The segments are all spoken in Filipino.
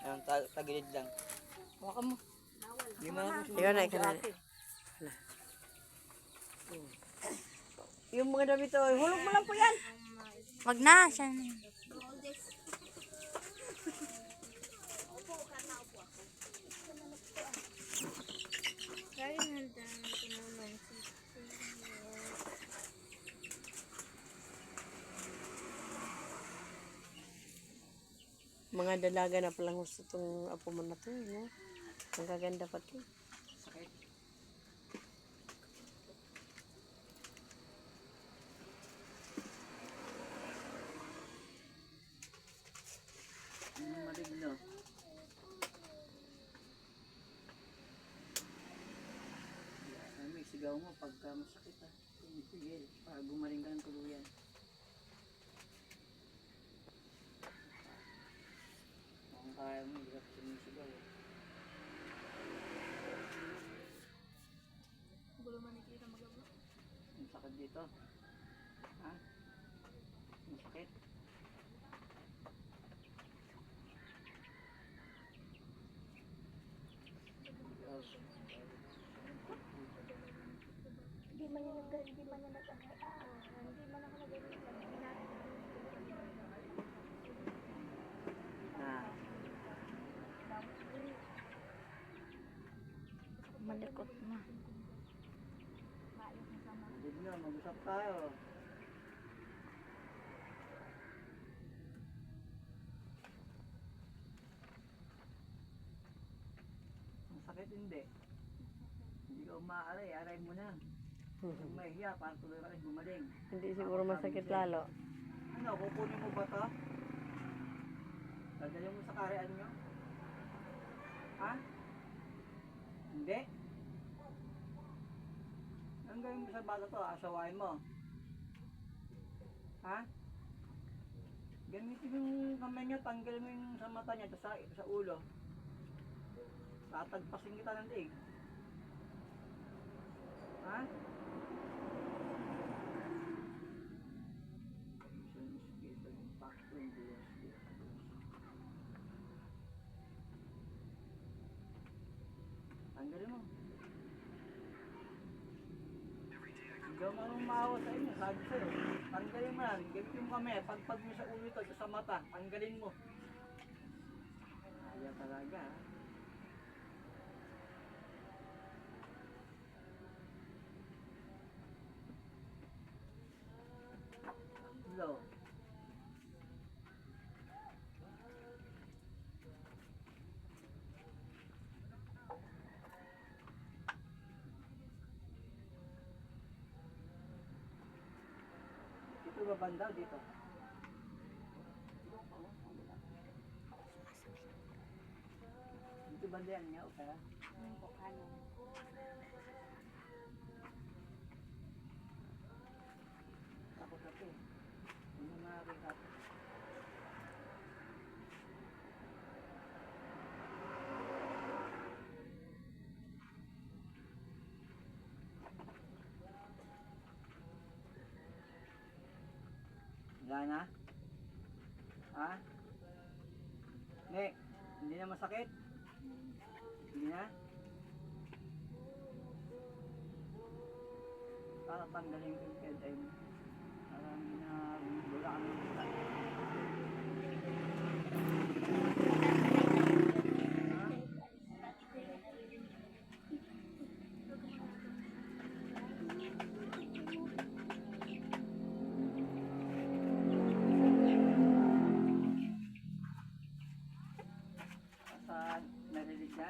Ayan, tagilid lang. Baka mo. Hindi mo naman Ikaw na, ikaw na. Yung mga damit to, hulog mo lang po yan. Wag na. Siya. Mga dalaga na palang gusto itong apo mo na to. No? Ang kaganda pa to. sakit. Yung maligno. May sigaw mo pagka masakit ha. Tumipigil para gumaling ka ng tuluyan. Kung kaya mo, hirap sumisigaw eh. Ang sakit dito. Ha? Ang sakit. Ah, Malikot na. hindi na, mag-usap tayo. Ang sakit hindi. Hindi ka umaaray, aray mo na. Kung mahihiya, parang tuloy ka rin gumaling. Hindi siguro masakit lalo. Ano, kukunin mo ba to? Dadalhin mo sa karian nyo? Ha? Hindi? Ang gawin mo sa bata to, asawain mo. Ha? Gamitin yung kamay niya, tanggalin mo yung sa mata niya, sa ulo. Tatagpasin kita ng tig. Ha? Tanggalin mo. Hindi ako marunong maawa sa inyo, sabi sa'yo. Tanggalin mo lang, gamit yung kamay, pagpag mo sa ulo ito, ito sa mata, tanggalin mo. Ayaw talaga ha. Hello. Dito ba banda dito? Dito banda yan niya, okay? Takot ako eh. Hindi makakita. Wala na? Ha? Hindi na masakit? Hindi na? Tatanggalin ko yung kaya mo. Parang hindi na wala ka naman kita. Saan? Narinig na?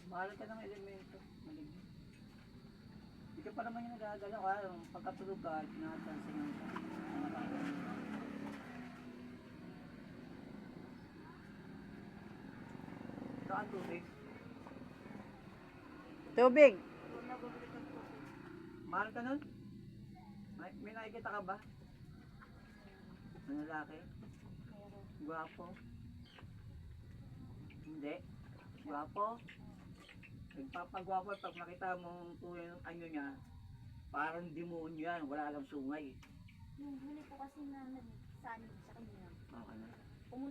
Mahal ka ng elemento. Maligno. Hindi ka pa naman yung nagagalaw. Kaya pagkatulog ka, tinatansingan ka. Ito ang tubig. Tubig. Mahal ka nun? May nakikita ka ba? Ang lalaki? Gwapo? Hindi. Gwapo? Nagpapagwapo pag nakita mong tunay ng anyo niya, parang demonyo yan, wala lang sungay. Yung huli po kasi na nagsanib sa kanya. Okay na.